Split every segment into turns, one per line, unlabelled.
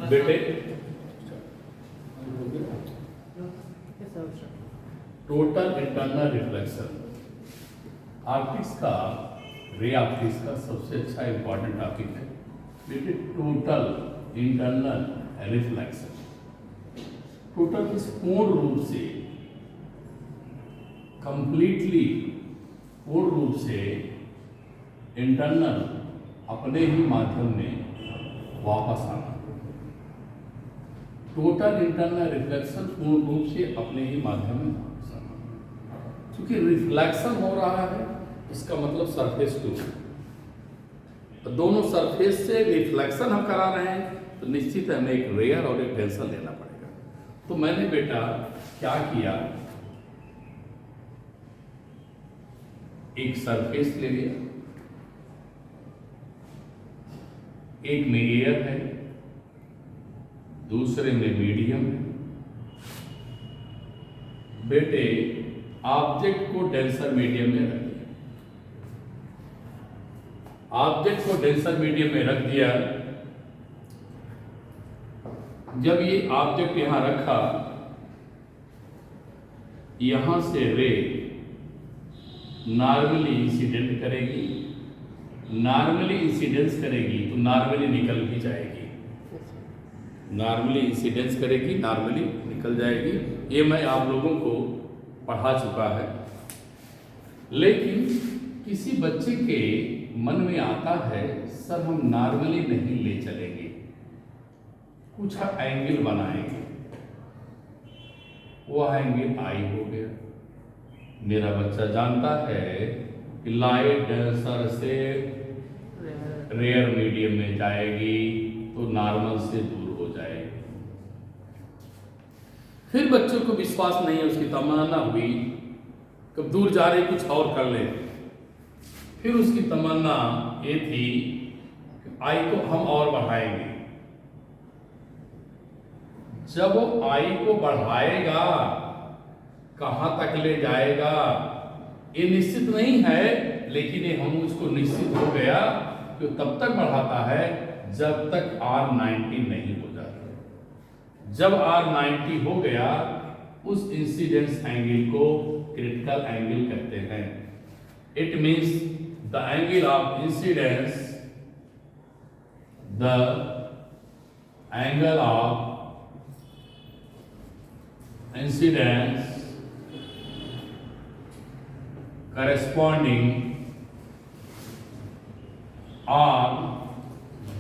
बेटे total internal reflection optics का, ray optics का सबसे अच्छा इंपॉर्टेंट टॉपिक है बेटे। टोटल इंटरनल रिफ्लेक्शन, टोटल इस पूर्ण रूप से, कंप्लीटली पूर्ण रूप से इंटरनल अपने ही माध्यम में वापस आना। टोटल इंटरनल रिफ्लेक्शन पूर्ण रूप से अपने ही माध्यम में वापस आना। क्योंकि रिफ्लेक्शन हो रहा है इसका मतलब सरफेस टू, तो दोनों सरफेस से रिफ्लेक्शन हम करा रहे हैं तो निश्चित है हमें एक रेयर और एक डेंसर लेना पड़ेगा। तो मैंने बेटा क्या किया, एक सरफेस ले लिया, एक में एयर है, दूसरे में मीडियम है। बेटे ऑब्जेक्ट को डेंसर मीडियम में रख दिया, ऑब्जेक्ट को डेंसर मीडियम में रख दिया। जब ये ऑब्जेक्ट यहां रखा, यहां से रे नॉर्मली इंसिडेंट करेगी, नॉर्मली इंसिडेंस करेगी तो नॉर्मली निकल भी जाएगी, नॉर्मली इंसिडेंस करेगी, नॉर्मली निकल जाएगी। ये मैं आप लोगों को पढ़ा चुका है। लेकिन किसी बच्चे के मन में आता है सर हम नॉर्मली नहीं ले चलेंगे, कुछ एंगल बनाएंगे। वह एंगल आई हो गया। मेरा बच्चा जानता है कि लाइट डेंसर से रेयर मीडियम में जाएगी तो नॉर्मल से दूर हो जाएगी। फिर बच्चों को विश्वास नहीं है, उसकी तमन्ना हुई कब दूर जा रहे कुछ और कर ले। फिर उसकी तमन्ना ये थी कि आई को हम और बढ़ाएंगे। जब वो आई को बढ़ाएगा कहां तक ले जाएगा ये निश्चित नहीं है, लेकिन ये हम उसको निश्चित हो गया कि तब तक बढ़ाता है जब तक R90 नहीं हो जाता। जब R90 हो गया उस इंसिडेंस एंगल को क्रिटिकल एंगल कहते हैं। It means the angle of incidence, the angle of incidence corresponding or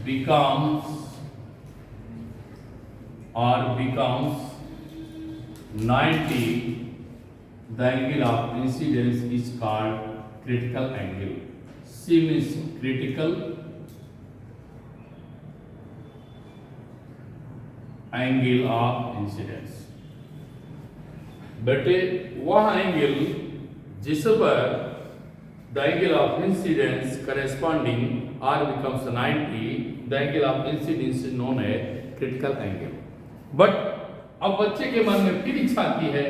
becomes 90, the angle of incidence is called critical angle. C means critical angle of incidence। बेटे वह angle जिस पर the angle of incidence corresponding r becomes 90, the angle of incidence is known as critical angle. But अब बच्चे के मन में फिर इच्छा आती है,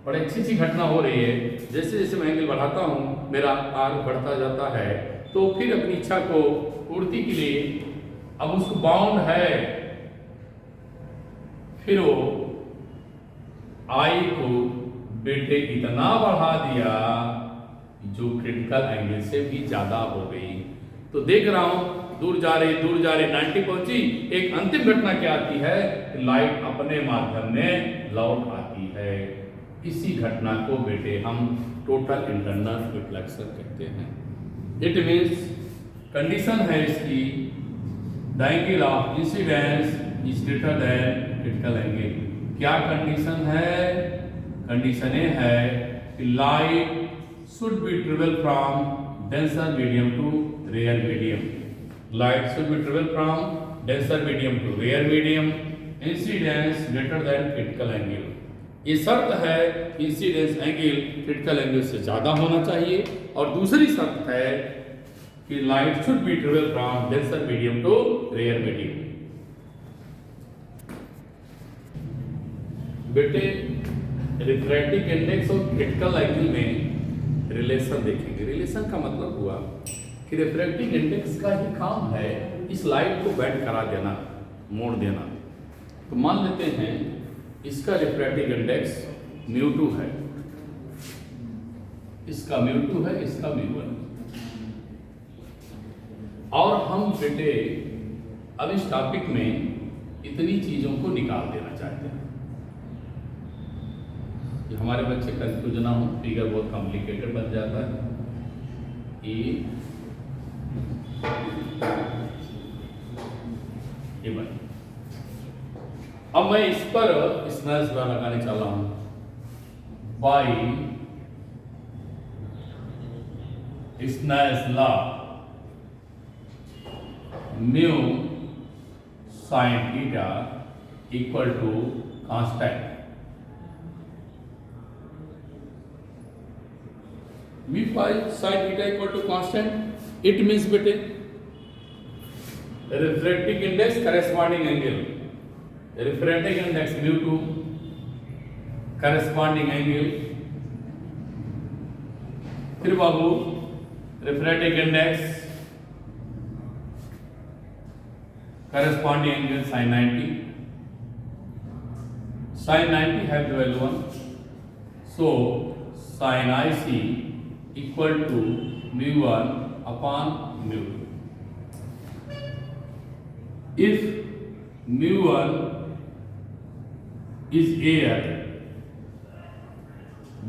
बड़ी अच्छी घटना हो रही है, जैसे जैसे मैं एंगल बढ़ाता हूँ मेरा आर बढ़ता जाता है, तो फिर अपनी इच्छा को पूर्ति के लिए अब उसको बाउंड है, फिर वो आई को बेटे इतना बढ़ा दिया जो क्रिटिकल एंगल से भी ज्यादा हो गई। तो देख रहा हूं दूर जा रही 90 पहुंची। एक अंतिम घटना क्या आती है, लाइट अपने माध्यम में लौट आती है। इसी घटना को बेटे हम टोटल इंटरनल रिफ्लेक्शन कहते हैं। इट मीन्स कंडीशन है इसकी, the angle of incidence is greater than critical angle. क्या कंडीशन है? कंडीशन ये है कि light should be travel from denser medium to rare medium. Light should be travel from denser medium to rare medium, incidence greater than critical angle. ये शर्त है incidence angle critical angle से ज्यादा होना चाहिए। और दूसरी शर्त है कि light should be travel from denser medium to rare medium. बेटे रिफ्रैक्टिव इंडेक्स और क्रिटिकल एंगल में रिलेशन देखेंगे। रिलेशन का मतलब हुआ कि रिफ्रैक्टिव इंडेक्स का ही काम है इस लाइट को बेंड करा देना। मोड़ देना। तो मान लेते हैं इसका रिफ्रैक्टिव इंडेक्स μ2 है, इसका μ2 है, इसका μ1, और हम बेटे अब इस टॉपिक में इतनी चीजों को निकाल देना चाहते हैं कि हमारे बच्चे कंफ्यूज ना हो, फिगर बहुत कॉम्प्लिकेटेड बन जाता है। ये बन, अब मैं इस पर स्नेल्स लॉ लगाने चला हूं, by Snell's law mu sine theta equal to constant, mu sine theta equal to constant. It means बेटे refractive index corresponding angle, refractive index μ2 corresponding angle, फिर बाबू refractive index corresponding angle sin 90, sin 90 have the value 1, so sin IC equal to μ1 upon μ2. If μ1 is air,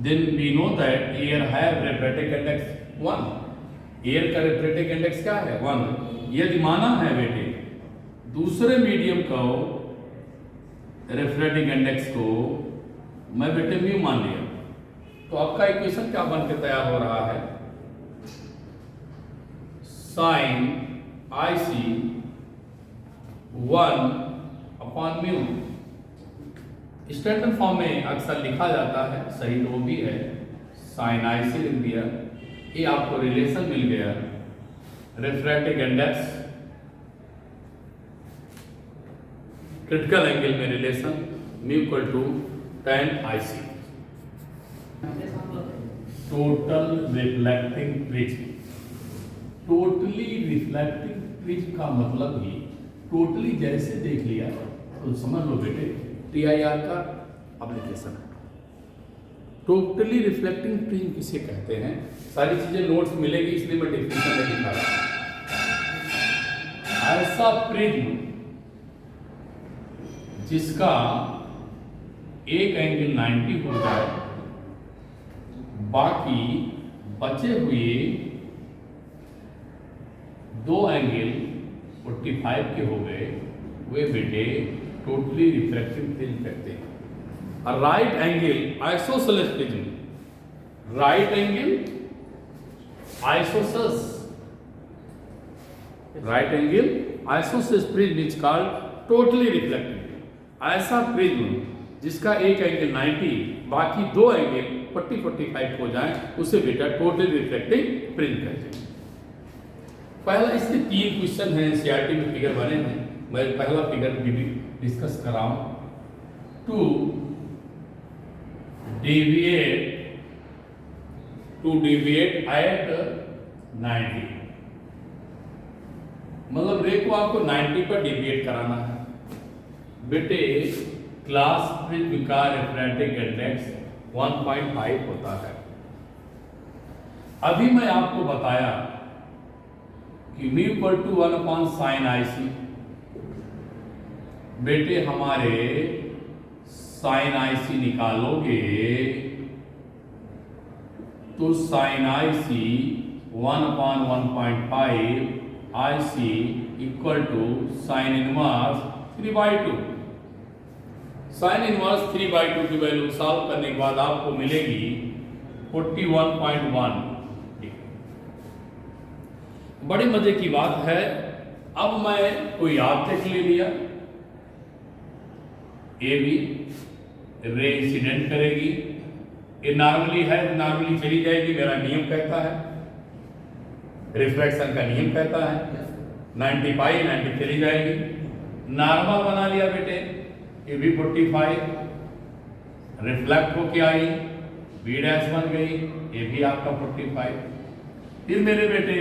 then we know that air have refractive index 1, air का refractive index क्या है 1। यदि माना है बेटे दूसरे मीडियम को रिफ्रैक्टिव इंडेक्स को मैं बेटे म्यू मान लिया, तो आपका इक्वेशन क्या बन के तैयार हो रहा है, sine IC 1 upon mu. Standard form में अक्सर लिखा जाता है, सही तो वो भी है, साइन IC लिख दिया, ये आपको रिलेशन मिल गया, रिफ्रैक्टिव इंडेक्स क्रिटिकल एंगल में relation mu equal to tan IC। Total reflecting prism, totally reflecting prism का मतलब ही टोटली जैसे देख लिया तो समझ लो बेटे TIR का एप्लीकेशन है। टोटली रिफ्लेक्टिंग प्रिज्म किसे कहते हैं, सारी चीजें नोट्स मिलेगी इसलिए मैं डेफिनेशन में लिखा रहा हूं। ऐसा प्रिज्म जिसका एक एंगल 90 हो जाए, बाकी बचे हुए दो एंगल 45 के हो गए, वे बेटे टोटली रिफ्रैक्टिव प्रिज्म कहते हैं। Right angle isosceles prism, right angle isosceles, right angle isosceles prism is called totally reflective. ऐसा प्रिज्म जिसका एक एंगल 90 बाकी दो एंगल 40-45 हो जाए उसे बेटा टोटली रिफ्लेक्टिव प्रिज्म कहते हैं। पहला, इसके 3 क्वेश्चन हैं एनसीईआरटी में, फिगर बने हैं, मैं पहला फिगर भी डिस्कस कर रहा हूं। टू डेविएट एट 90, मतलब रे को आपको 90 पर डेविएट कराना है बेटे। ग्लास प्रिज्म का रिफ्रैक्टिव इंडेक्स 1.5 होता है। अभी मैं आपको बताया कि mu equal to 1 upon sine IC, बेटे हमारे साइन IC निकालोगे तो sine IC 1 upon 1.5 IC equal to sine inverse 3/2। Sine inverse 3/2 की वैल्यू सॉल्व करने के बाद आपको मिलेगी 41.1। बड़ी मजे की बात है, अब मैं कोई ऑब्जेक्ट ले लिया, ए भी रे इंसिडेंट करेगी, ये नॉर्मली है, नॉर्मली चली जाएगी, मेरा नियम कहता है, रिफ्रैक्शन का नियम कहता है 90 पाई 90 चली जाएगी। नॉर्मल बना लिया बेटे, ये भी 45 रिफ्लेक्ट होके आई, बी डैश बन गई, ये भी आपका 45। फिर मेरे बेटे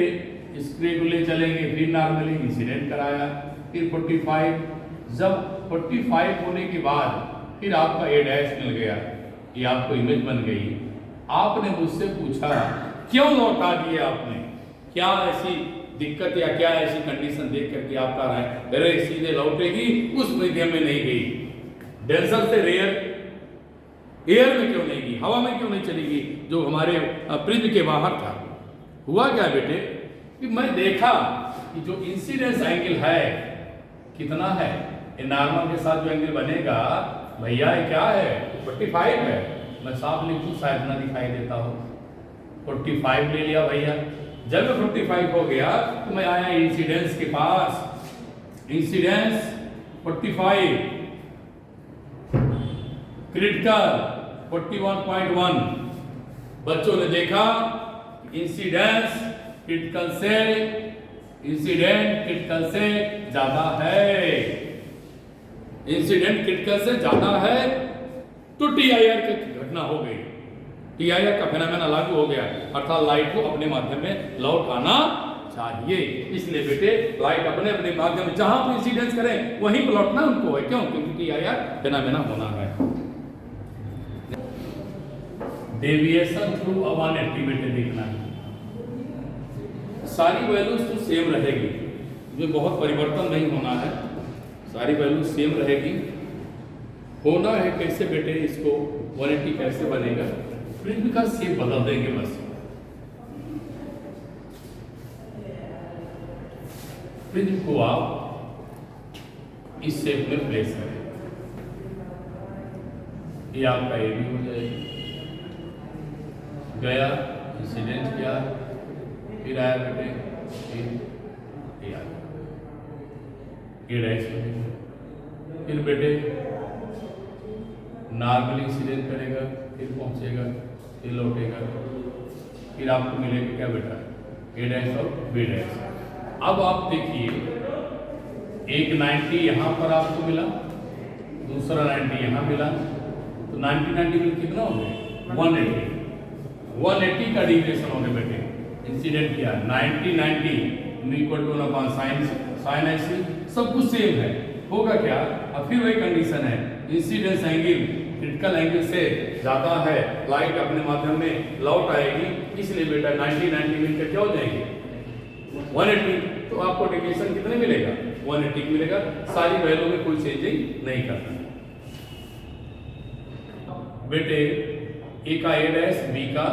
स्क्रू ले चलेंगे, फिर नॉर्मली इंसिडेंट कराया, फिर 45 जब 45 होने के बाद फिर आपका ए डैश मिल गया, ये आपको इमेज बन गई। आपने मुझसे पूछा क्यों लौटा दिए आपने, क्या ऐसी दिक्कत या क्या ऐसी कंडीशन देख करके आप कह रहे हैं अरे सीधे लौटेगी, उस मीडियम में नहीं गई, डेंसर से रेयर एयर में क्यों नहीं गई, हवा में क्यों नहीं चली गई जो हमारे प्रिज्म के बाहर था। हुआ क्या बेटे कि मैं देखा कि जो इंसिडेंस एंगल है कितना है, नॉर्मल के साथ जो एंगल बनेगा भैया ये क्या है 45 है, मैं साफ लिखूं शायद ना दिखाई देता हो, 45 ले लिया भैया। जब 45 हो गया तो मैं आया इंसिडेंस के पास, इंसिडेंस 45, क्रिटिकल 41.1। बच्चों ने देखा इंसिडेंस क्रिटिकल से ज्यादा है, इंसिडेंट क्रिटिकल से ज्यादा है तो टीआईआर की घटना हो गई, टीआईआर का फेनोमेना लागू हो गया, अर्थात लाइट को अपने माध्यम में लौट आना चाहिए। इसलिए बेटे लाइट अपने अपने माध्यम में जहां पर इंसिडेंस करें वहीं पर लौटना उनको है, क्यों? क्योंकि टीआईआर फेनोमेना होना है। डेविएशन थ्रू 180 बेटे देखना है, सारी वैल्यूज तो सेम रहेगी, इसमें बहुत परिवर्तन नहीं होना है, सारी वैल्यूज सेम रहेगी। होना है कैसे बेटे, इसको 180 कैसे बनेगा, प्रिज्म का शेप बदल देंगे बस, प्रिज्म को आप इस शेप में प्लेस करें, ये आपका ए भी हो जाएगा, गया इंसिडेंट किया, फिर आया बेटे फिर आया ये डैश, फिर बेटे नॉर्मल इंसिडेंट करेगा, फिर पहुंचेगा, फिर लौटेगा, फिर आपको मिलेगा क्या बेटा ए डैश और बी डैश। अब आप देखिए एक 90 यहाँ पर आपको मिला, दूसरा 90 यहाँ मिला, तो 90 में कितना हो गया 180 का डिविएशन हो गया बेटे, इंसिडेंट किया 90 इक्वल टू अपॉन साइन ऐसी सब कुछ सेम है, होगा क्या, अब फिर वही कंडीशन है इंसिडेंस एंगल क्रिटिकल एंगल से ज्यादा है, लाइट अपने माध्यम में लौट आएगी, इसलिए बेटा 90 मिलकर क्या हो जाएंगे 180, तो आपको डेविएशन कितने मिलेगा 180 मिलेगा, सारी वैल्यू में कोई चेंजिंग नहीं करना बेटे। ए का ए डैश, बी का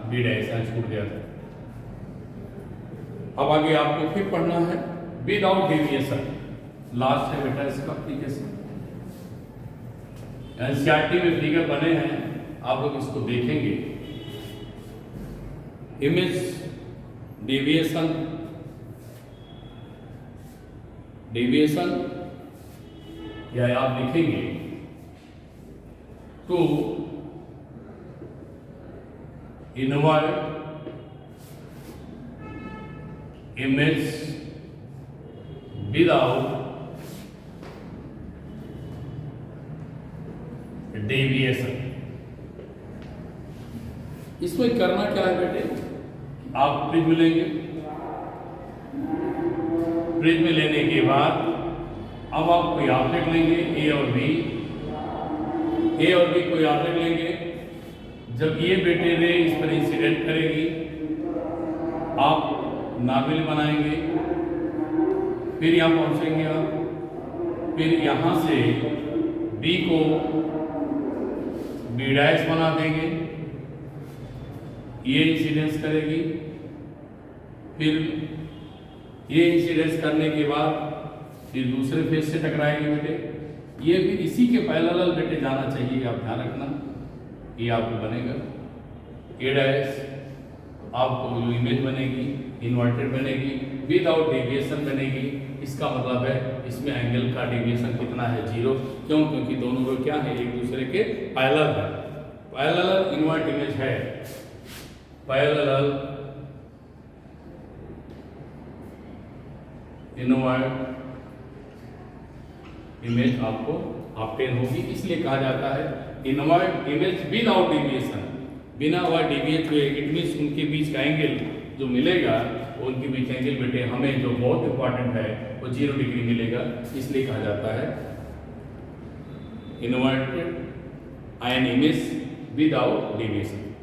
बी डैश छूट गया था। अब आगे आपको फिर पढ़ना है विदाउट डेविएशन, लास्ट है बेटा इसका एप्लीकेशन। एनसीईआरटी में फिगर बने हैं, आप लोग इसको देखेंगे, इमेज डेविएशन या आप लिखेंगे to invert image without deviation। इसमें करना क्या है बेटे, आप प्रिज्म लेंगे, प्रिज्म लेने के बाद अब आप कोई ऑब्जेक्ट लेंगे ए और बी कोई ऑब्जेक्ट लेंगे, जब ये बेटे रे इस पर इंसिडेंट करेगी आप नॉर्मल बनाएंगे, फिर यहाँ पहुँचेंगे आप, फिर यहाँ से बी को बी डैश बना देंगे, ये इंसिडेंस करेगी, फिर ये इंसिडेंस करने के बाद फिर दूसरे फेस से टकराएंगे बेटे, ये भी इसी के पैरेलल बेटे जाना चाहिए, आप ध्यान रखना, ये आपको बनेगा ए डैश, आपको जो इमेज बनेगी इन्वर्टेड बनेगी, विदाउट डेविएशन बनेगी, इसका मतलब है इसमें एंगल का डेविएशन कितना है 0, क्यों? क्योंकि दोनों को क्या है एक दूसरे के पैरेलल है, पैरेलल इन्वर्ट इमेज है, पैरेलल इन्वर्ट इमेज आपको ऑब्टेन होगी, इसलिए कहा जाता है इन्वर्ट इमेज विदाउट डेविएशन, बिना वह डेविएट हुए, इट मीन्स उनके बीच का एंगल जो मिलेगा उनके बीच एंगल बेटे हमें जो बहुत इंपॉर्टेंट है वो 0 डिग्री मिलेगा, इसलिए कहा जाता है inverted an image without deviation.